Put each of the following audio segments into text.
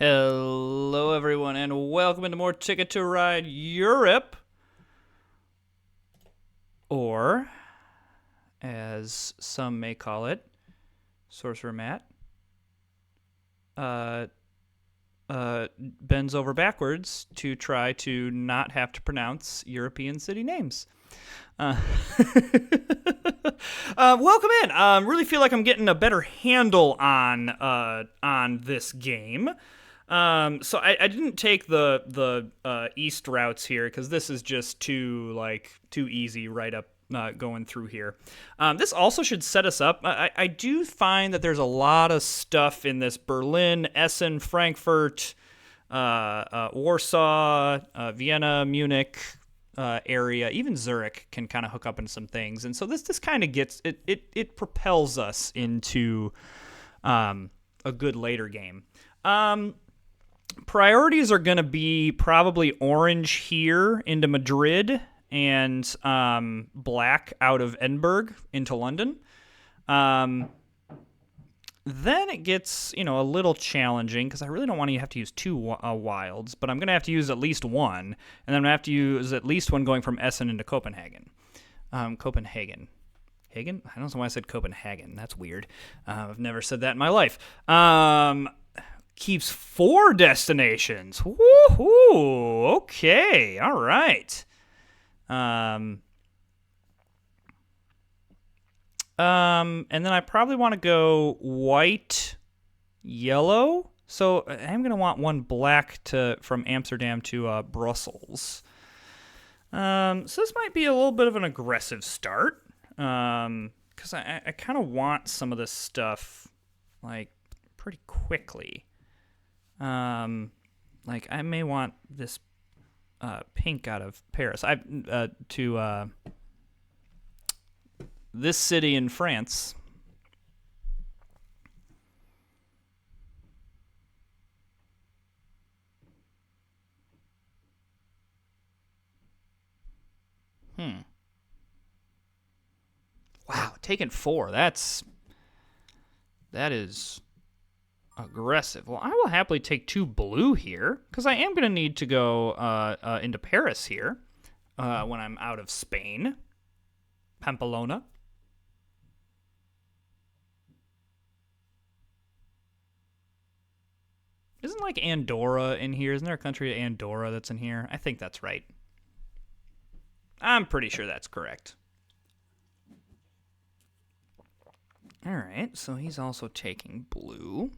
Hello, everyone, and welcome into more Ticket to Ride Europe, or as some may call it, Sorcerer Matt uh, bends over backwards to try to not have to pronounce European city names. Uh, welcome in. Really feel like I'm getting a better handle on this game. So I didn't take the east routes here because this is just too easy right up going through here. This also should set us up. I do find that there's a lot of stuff in this Berlin, Essen, Frankfurt, Warsaw, Vienna, Munich area. Even Zurich can kind of hook up into some things, and so this kind of gets it propels us into a good later game. Priorities are going to be probably orange here into Madrid and black out of Edinburgh into London. Then it gets, a little challenging because I really don't want to have to use two wilds, but I'm going to have to use at least one, and then I'm going to have to use at least one going from Essen into Copenhagen. Copenhagen. Hagen? I don't know why I said Copenhagen. That's weird. I've never said that in my life. Keeps 4 destinations. Woohoo! Okay, all right. And then I probably want to go white, yellow. So I'm gonna want one black from Amsterdam to Brussels. So this might be a little bit of an aggressive start. Because I kind of want some of this stuff like pretty quickly. Like I may want this pink out of Paris. To this city in France. Wow, taking 4. That is aggressive. Well, I will happily take 2 blue here because I am going to need to go into Paris here when I'm out of Spain. Pamplona. Isn't like Andorra in here? Isn't there a country, Andorra, that's in here? I think that's right. I'm pretty sure that's correct. All right, so he's also taking blue.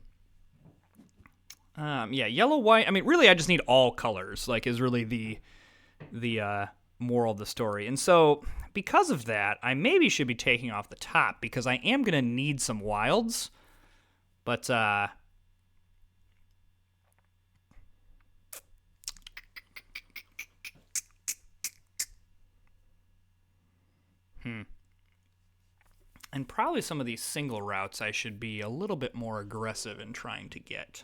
Yeah, yellow, white. I mean, really, I just need all colors. Like, is really the moral of the story. And so, because of that, I maybe should be taking off the top because I am gonna need some wilds. But and probably some of these single routes I should be a little bit more aggressive in trying to get.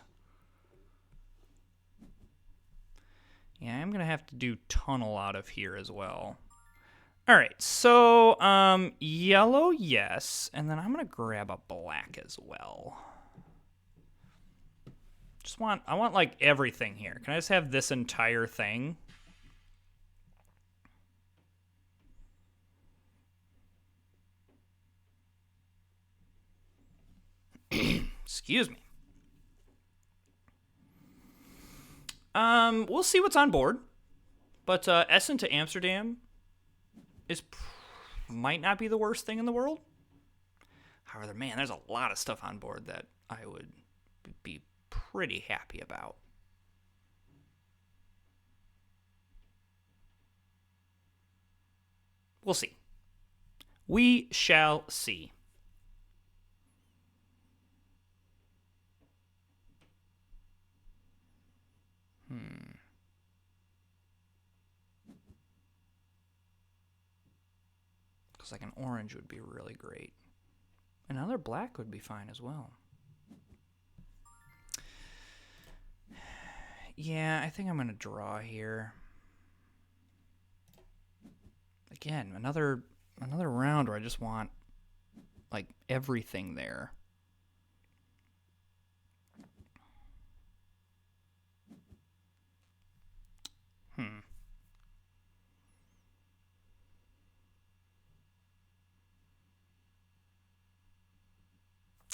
Yeah, I'm going to have to do tunnel out of here as well. All right, so yellow, yes. And then I'm going to grab a black as well. I want like everything here. Can I just have this entire thing? Excuse me. We'll see what's on board. But Essen to Amsterdam might not be the worst thing in the world. However, man, there's a lot of stuff on board that I would be pretty happy about. We'll see. We shall see. Because like an orange would be really great. Another black would be fine as well. Yeah, I think I'm going to draw here. Again, another round where I just want like everything there.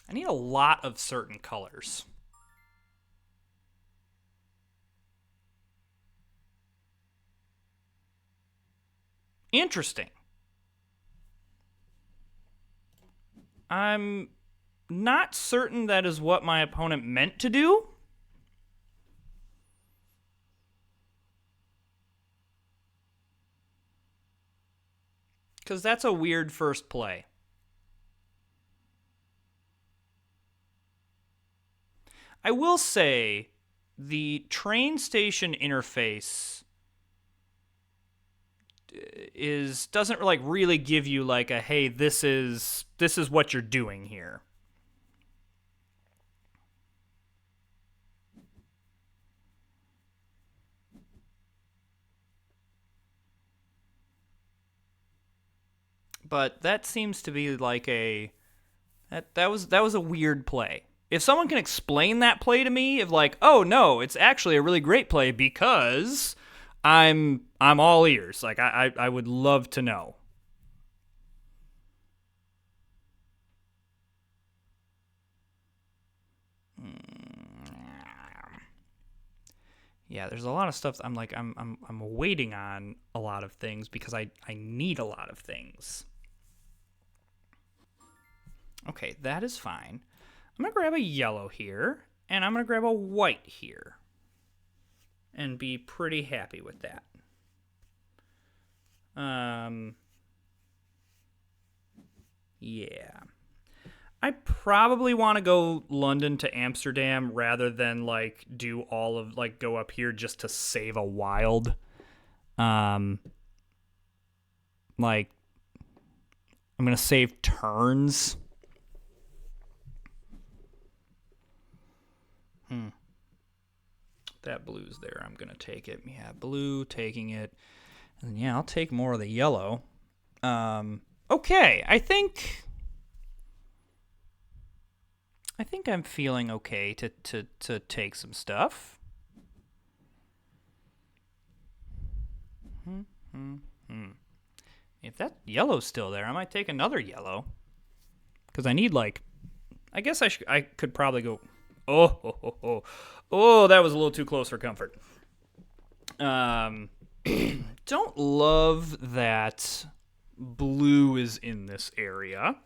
I need a lot of certain colors. Interesting. I'm not certain that is what my opponent meant to do. Because that's a weird first play. I will say the train station interface is doesn't like really give you like a hey, this is what you're doing here. But that seems to be like a that was a weird play. If someone can explain that play to me, of like, oh no, it's actually a really great play because I'm all ears. Like I would love to know. Yeah, there's a lot of stuff. I'm like I'm waiting on a lot of things because I need a lot of things. Okay, that is fine. I'm gonna grab a yellow here, and I'm gonna grab a white here, and be pretty happy with that. Yeah. I probably want to go London to Amsterdam rather than like do all of like go up here just to save a wild. Um, like I'm gonna save turns. That blue's there. I'm gonna take it. Yeah, blue, taking it. And yeah, I'll take more of the yellow. Okay, I think I'm feeling okay to take some stuff. If that yellow's still there, I might take another yellow. Because I need like, I guess I could probably go. Oh, that was a little too close for comfort. Don't love that blue is in this area.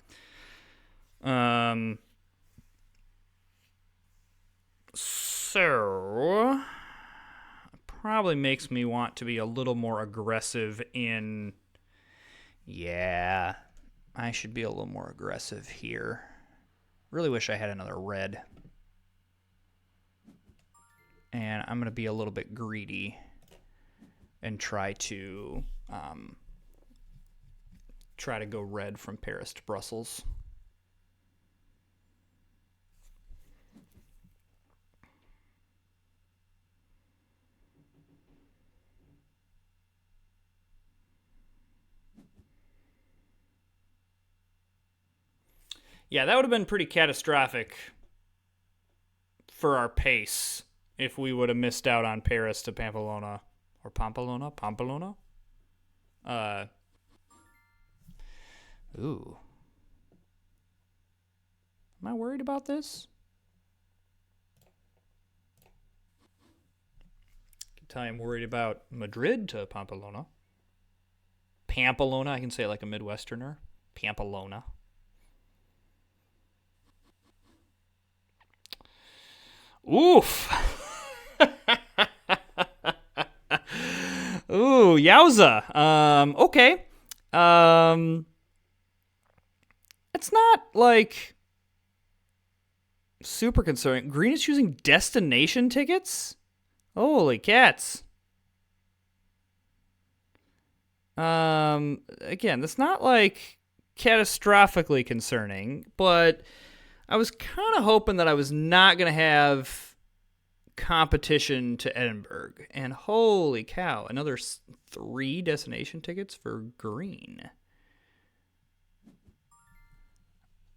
So probably makes me want to be a little more aggressive in. Yeah, I should be a little more aggressive here. Really wish I had another red. And I'm going to be a little bit greedy and try to go red from Paris to Brussels. Yeah, that would have been pretty catastrophic for our pace if we would have missed out on Paris to Pamplona. Or Pamplona? Pamplona? Ooh. Am I worried about this? I can tell you I'm worried about Madrid to Pamplona. Pamplona, I can say it like a Midwesterner. Pamplona. Oof. Ooh, yowza. Okay. It's not like super concerning. Green is choosing destination tickets? Holy cats. Again, that's not like catastrophically concerning, but I was kind of hoping that I was not going to have competition to Edinburgh. And holy cow, another 3 destination tickets for green.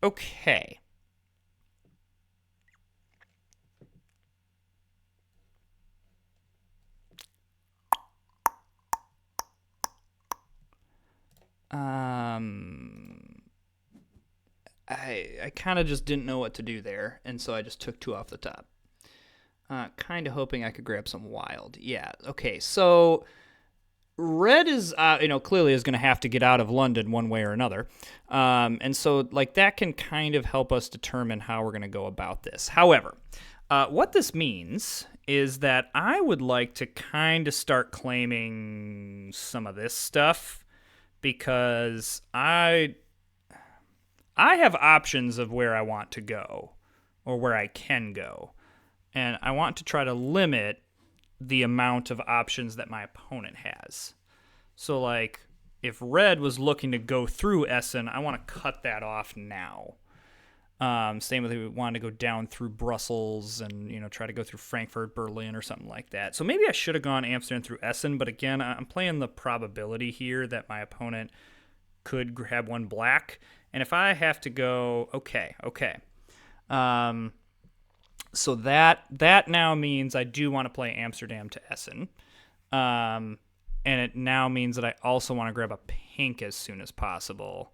Okay. I kind of just didn't know what to do there, and so I just took 2 off the top. Kind of hoping I could grab some wild. Yeah, okay, so red is, clearly is going to have to get out of London one way or another. And so, like, that can kind of help us determine how we're going to go about this. However, what this means is that I would like to kind of start claiming some of this stuff because I have options of where I want to go or where I can go. And I want to try to limit the amount of options that my opponent has. So, like, if red was looking to go through Essen, I want to cut that off now. Same with if we wanted to go down through Brussels and, try to go through Frankfurt, Berlin, or something like that. So maybe I should have gone Amsterdam through Essen, but again, I'm playing the probability here that my opponent could grab one black. And if I have to go, okay. So that now means I do want to play Amsterdam to Essen. And it now means that I also want to grab a pink as soon as possible.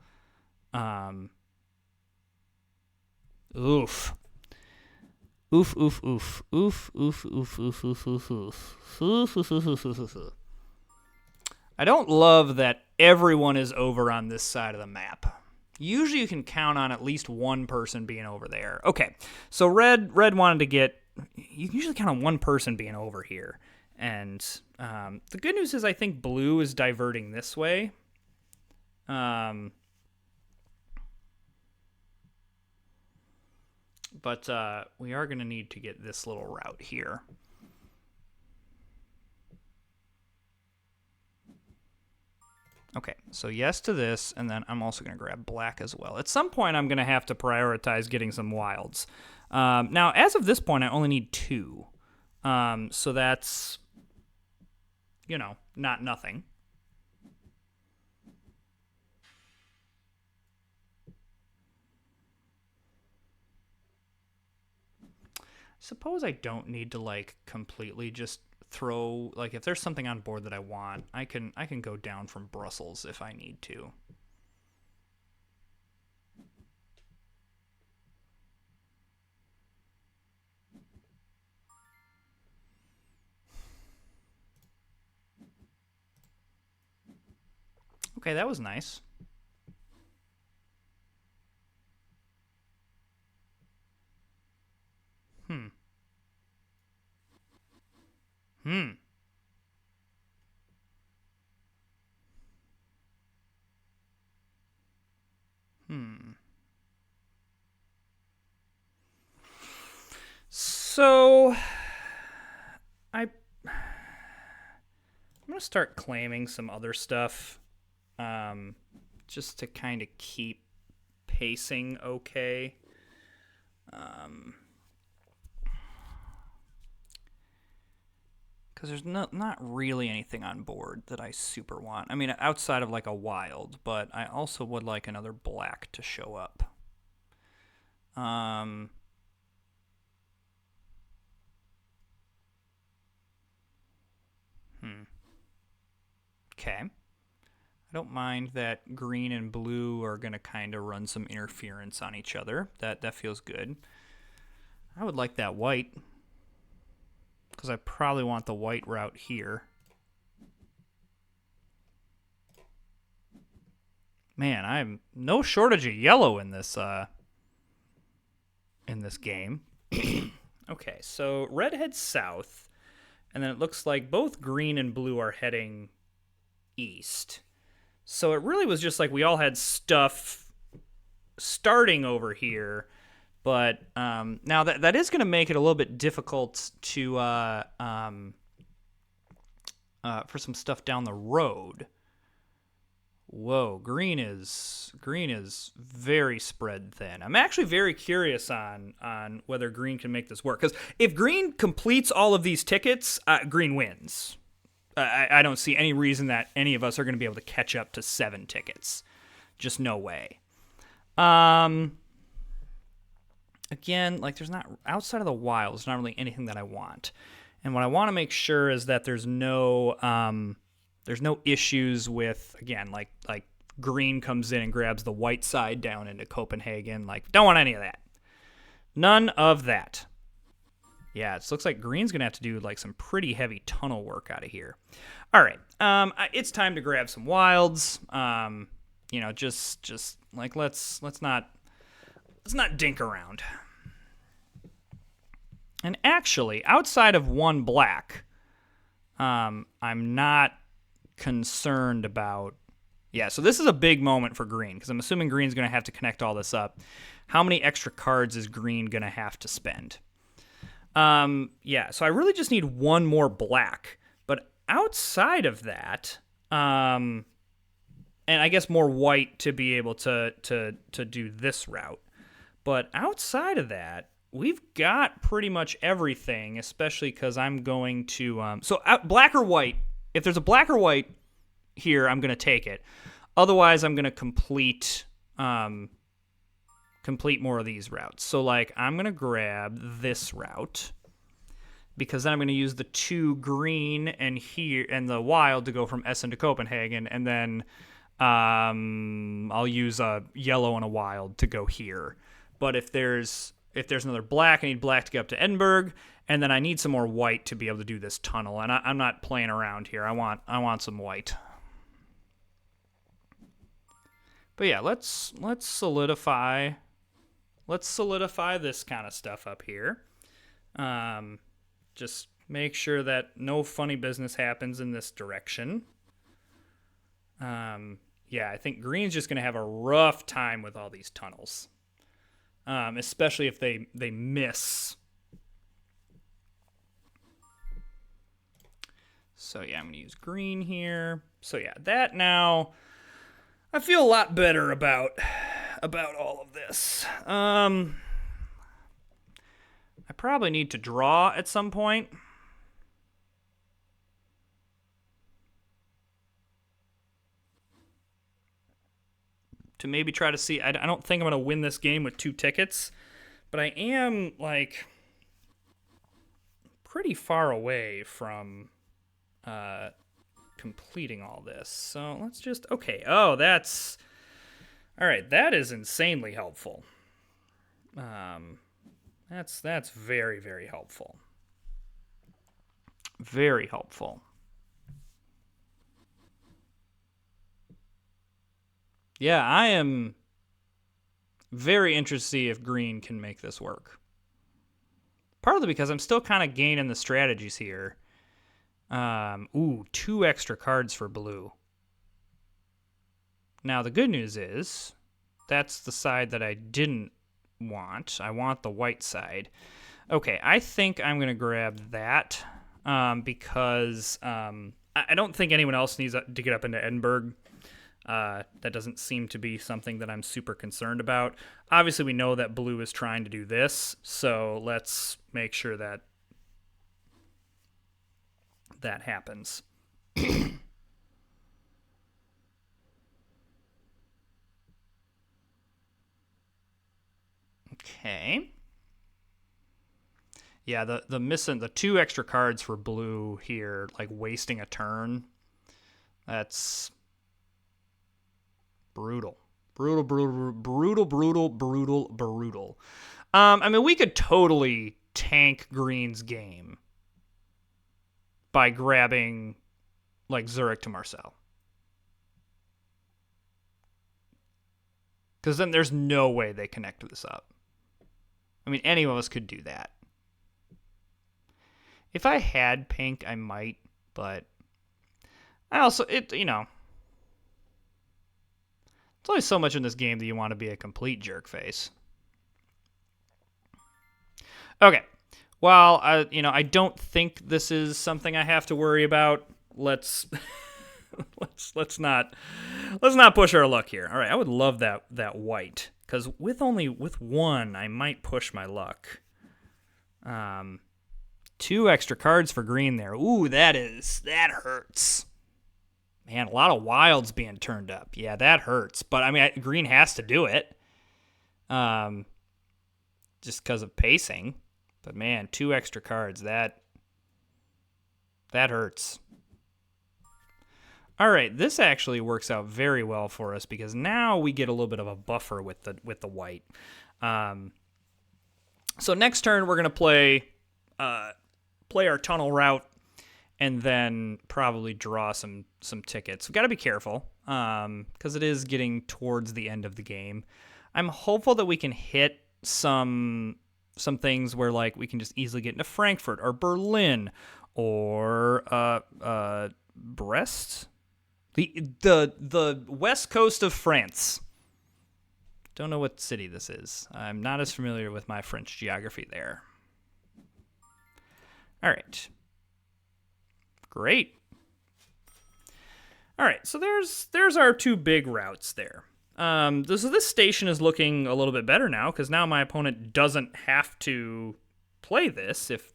Oof. Oof, oof, oof. Oof, oof, oof, oof, oof, oof, oof. Oof, oof, oof, oof, oof, oof. I don't love that everyone is over on this side of the map. Usually you can count on at least one person being over there. Okay, so red wanted to get... You can usually count on one person being over here. And the good news is I think blue is diverting this way. But we are going to need to get this little route here. Okay, so yes to this, and then I'm also going to grab black as well. At some point, I'm going to have to prioritize getting some wilds. Now, as of this point, I only need 2. So that's, not nothing. Suppose I don't need to, like, completely just throw, like, if there's something on board that I want, I can go down from Brussels if I need to. Okay, that was nice. So, I'm going to start claiming some other stuff, just to kind of keep pacing okay. Because there's not really anything on board that I super want. I mean, outside of like a wild, but I also would like another black to show up. Okay. I don't mind that green and blue are going to kind of run some interference on each other. That feels good. I would like that white, because I probably want the white route here. Man, I'm no shortage of yellow in this game. Okay, so red heads south, and then it looks like both green and blue are heading east. So it really was just like we all had stuff starting over here, but now that is going to make it a little bit difficult to for some stuff down the road. Whoa, green is very spread thin. I'm actually very curious on whether green can make this work, because if green completes all of these tickets, green wins. I don't see any reason that any of us are going to be able to catch up to 7 tickets. Just no way. Again, like, there's not, outside of the wild, there's not really anything that I want. And what I want to make sure is that there's no issues with, again, like green comes in and grabs the white side down into Copenhagen. Like, don't want any of that. None of that. Yeah, it looks like green's going to have to do like some pretty heavy tunnel work out of here. All right. It's time to grab some wilds. Just like let's not dink around. And actually, outside of one black, I'm not concerned about. Yeah, so this is a big moment for green because I'm assuming green's going to have to connect all this up. How many extra cards is green going to have to spend? So I really just need one more black. But outside of that, and I guess more white to be able to do this route. But outside of that, we've got pretty much everything, especially because I'm going to... black or white, if there's a black or white here, I'm going to take it. Otherwise, I'm going to complete more of these routes. So, like, I'm going to grab this route because then I'm going to use the 2 green and the wild to go from Essen to Copenhagen, and then I'll use a yellow and a wild to go here. But if there's another black, I need black to get up to Edinburgh, and then I need some more white to be able to do this tunnel. And I'm not playing around here. I want some white. But yeah, let's solidify. Let's solidify this kind of stuff up here. Just make sure that no funny business happens in this direction. I think green's just going to have a rough time with all these tunnels. Especially if they miss. So yeah, I'm going to use green here. So yeah, that now I feel a lot better about all of this. I probably need to draw at some point. To maybe try to see. I don't think I'm going to win this game with 2 tickets, but I am, like, pretty far away from completing all this. So let's just... Okay. Oh, that's... All right. That is insanely helpful. That's very, very helpful. Very helpful. Yeah, I am very interested to see if green can make this work. Partly because I'm still kind of gaining the strategies here. 2 extra cards for blue. Now, the good news is that's the side that I didn't want. I want the white side. Okay, I think I'm going to grab that because I don't think anyone else needs to get up into Edinburgh. That doesn't seem to be something that I'm super concerned about. Obviously, we know that blue is trying to do this, so let's make sure that that happens. Okay. Yeah, the missing the 2 extra cards for blue here, like wasting a turn. That's brutal. Brutal. I mean, we could totally tank green's game by grabbing, like, Zurich to Marseille. Because then there's no way they connect this up. I mean, any of us could do that. If I had pink, I might, but I also, there's only so much in this game that you want to be a complete jerk face. Okay. Well, I don't think this is something I have to worry about. Let's not push our luck here. All right, I would love that white, because with 1 I might push my luck. 2 extra cards for green there. Ooh, that hurts. Man, a lot of wilds being turned up. Yeah, that hurts. But I mean, green has to do it, just because of pacing. But man, 2 extra cards, that hurts. All right, this actually works out very well for us because now we get a little bit of a buffer with the white. So next turn we're gonna play our tunnel route and then probably draw some tickets. We've got to be careful because it is getting towards the end of the game. I'm hopeful that we can hit some things where like we can just easily get into Frankfurt or Berlin or Brest, the west coast of France. Don't know what city this is. I'm not as familiar with my French geography there. All right. Great. All right, so there's our two big routes there. So this station is looking a little bit better now because now my opponent doesn't have to play this if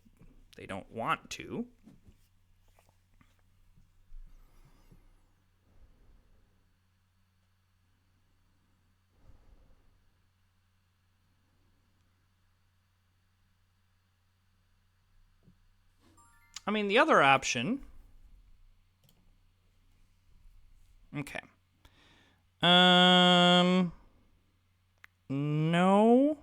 they don't want to. I mean, the other option... Okay. No. No.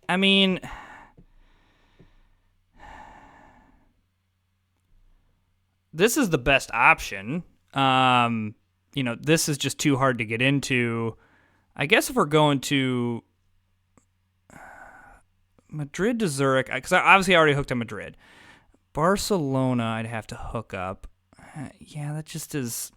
I mean... This is the best option. This is just too hard to get into. I guess if we're going to Madrid to Zurich, because I obviously already hooked on Madrid. Barcelona, I'd have to hook up. Yeah, that just is...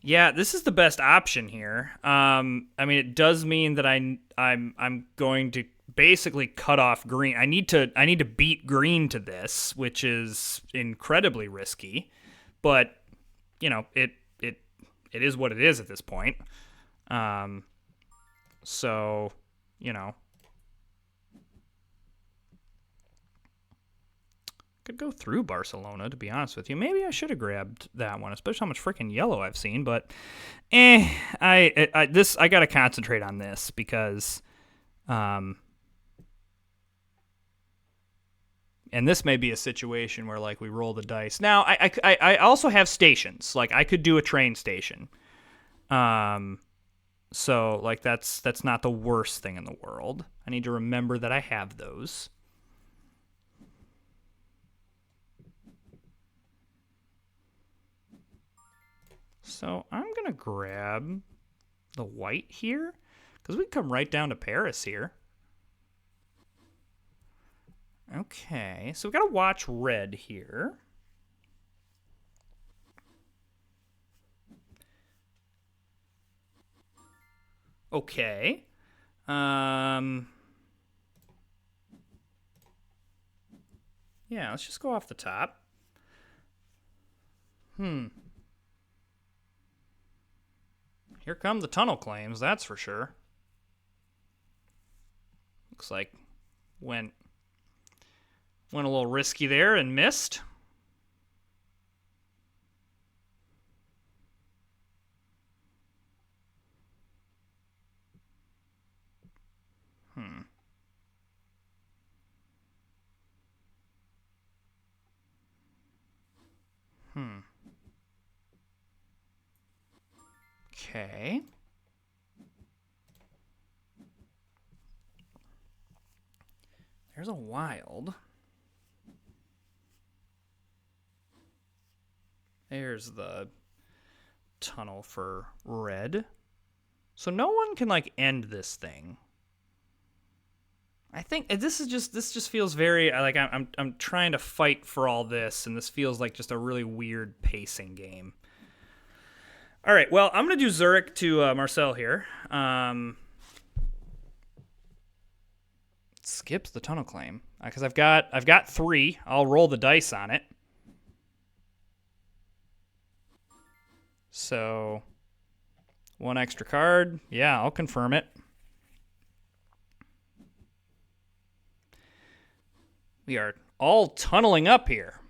Yeah, this is the best option here. I mean, it does mean that I'm going to basically cut off green. I need to beat green to this, which is incredibly risky. But it is what it is at this point. So could go through Barcelona, to be honest with you. Maybe I should have grabbed that one, especially how much freaking yellow I've seen. But, I got to concentrate on this because, and this may be a situation where like we roll the dice. Now, I also have stations. Like I could do a train station. So like that's not the worst thing in the world. I need to remember that I have those. So I'm going to grab the white here because we can come right down to Paris here. Okay, so we got to watch red here. Okay. Yeah, let's just go off the top. Here come the tunnel claims, that's for sure. Looks like went a little risky there and missed. Okay. There's a wild. There's the tunnel for red. So no one can like end this thing. I think this just feels very like I'm trying to fight for all this, and this feels like just a really weird pacing game. All right, well, I'm going to do Zurich to Marcel here. Skips the tunnel claim because I've got 3. I'll roll the dice on it. So 1 extra card. Yeah, I'll confirm it. We are all tunneling up here.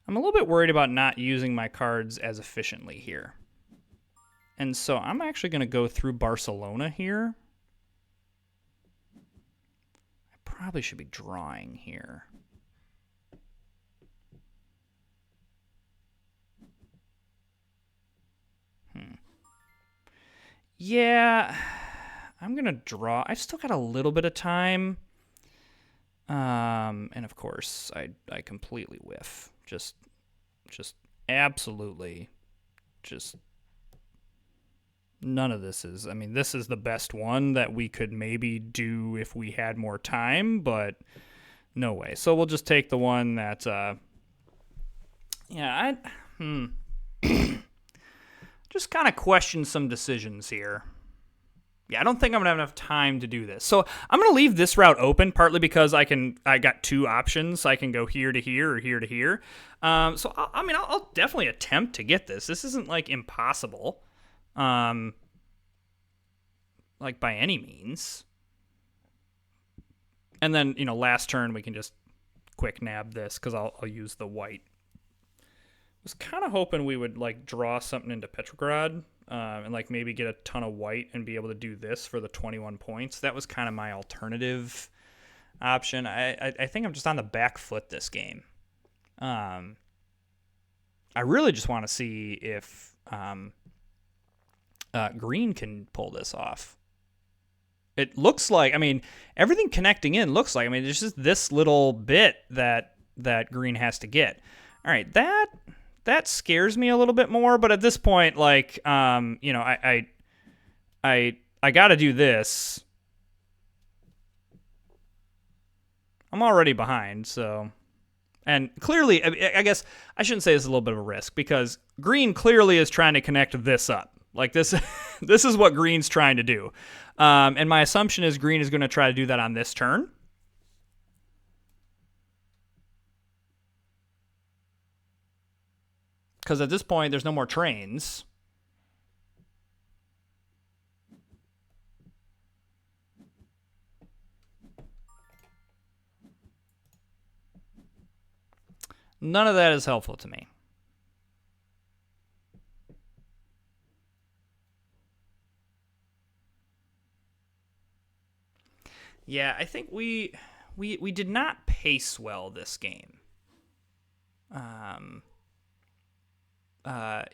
I'm a little bit worried about not using my cards as efficiently here. And so I'm actually going to go through Barcelona here. I probably should be drawing here. Yeah, I'm going to draw. I've still got a little bit of time. And of course, I completely whiff. Just absolutely, just none of this is. I mean, this is the best one that we could maybe do if we had more time, but no way. So we'll just take the one that, just kind of question some decisions here. Yeah, I don't think I'm going to have enough time to do this. So I'm going to leave this route open, partly because I got two options. I can go here to here or here to here. So, I'll definitely attempt to get this. This isn't, like, impossible, like, by any means. And then, last turn we can just quick nab this because I'll use the white. Was kind of hoping we would like draw something into Petrograd and like maybe get a ton of white and be able to do this for the 21 points. That was kind of my alternative option. I think I'm just on the back foot this game. I really just want to see if green can pull this off. It looks like, everything connecting in looks like, there's just this little bit that green has to get. All right, that scares me a little bit more, but at this point, like, I got to do this. I'm already behind, so, and clearly, I guess I shouldn't say this is a little bit of a risk because green clearly is trying to connect this up. Like this, this is what green's trying to do, and my assumption is green is going to try to do that on this turn. Because at this point, there's no more trains. None of that is helpful to me. Yeah, I think we did not pace well this game. A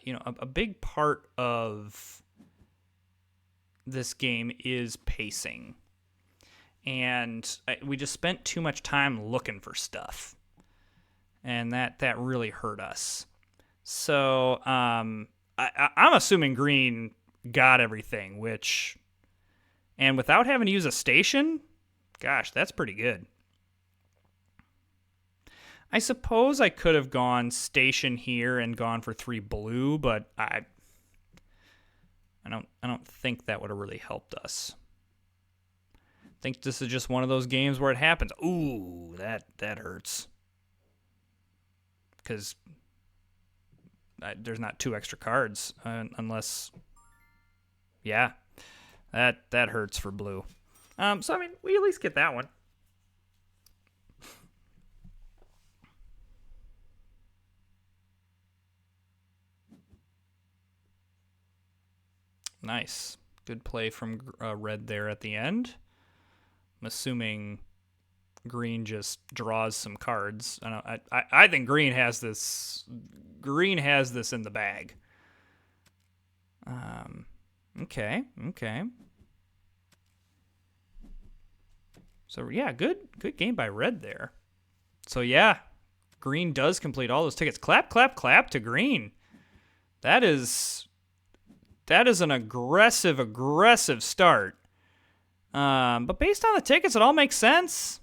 big part of this game is pacing. And we just spent too much time looking for stuff. And that really hurt us. So I'm assuming green got everything, and without having to use a station, gosh, that's pretty good. I suppose I could have gone station here and gone for 3 blue, but I don't think that would have really helped us. I think this is just one of those games where it happens. Ooh, that hurts. Because there's not 2 extra cards unless, yeah, that hurts for blue. So we at least get that one. Nice. Good play from red there at the end. I'm assuming green just draws some cards. I think green has this. Green has this in the bag. Okay. So yeah, good game by red there. So yeah, green does complete all those tickets. Clap, clap, clap to green. That is an aggressive start. But based on the tickets, it all makes sense.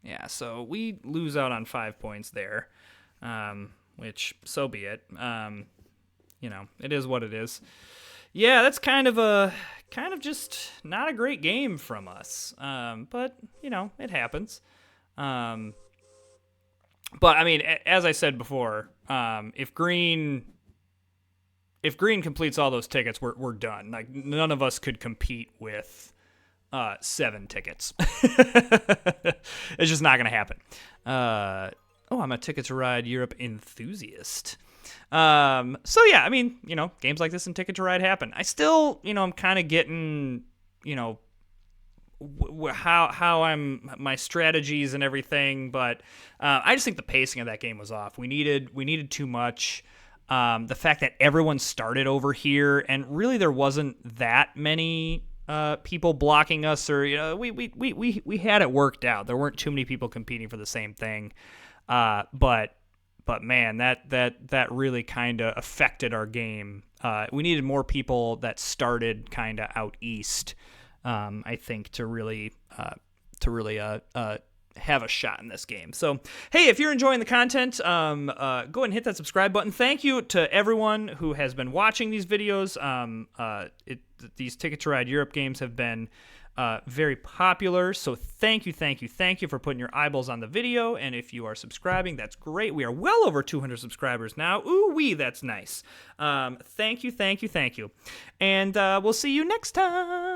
Yeah, so we lose out on 5 points there, which, so be it. It is what it is. Yeah, that's kind of just not a great game from us. But, it happens. But as I said before, if green completes all those tickets, we're done. Like none of us could compete with 7 tickets. It's just not going to happen. I'm a Ticket to Ride Europe enthusiast. So yeah, I mean, games like this and Ticket to Ride happen. I still, I'm kind of getting, how my strategies and everything, but I just think the pacing of that game was off. We needed too much. The fact that everyone started over here, and really there wasn't that many people blocking us, or we had it worked out. There weren't too many people competing for the same thing, but man, that really kind of affected our game. We needed more people that started kind of out east, I think, to really have a shot in this game. So, hey, if you're enjoying the content, go ahead and hit that subscribe button. Thank you to everyone who has been watching these videos. These Ticket to Ride Europe games have been very popular, so thank you for putting your eyeballs on the video. And if you are subscribing, that's great. We are well over 200 subscribers now. Ooh-wee, that's nice. Thank you. And we'll see you next time.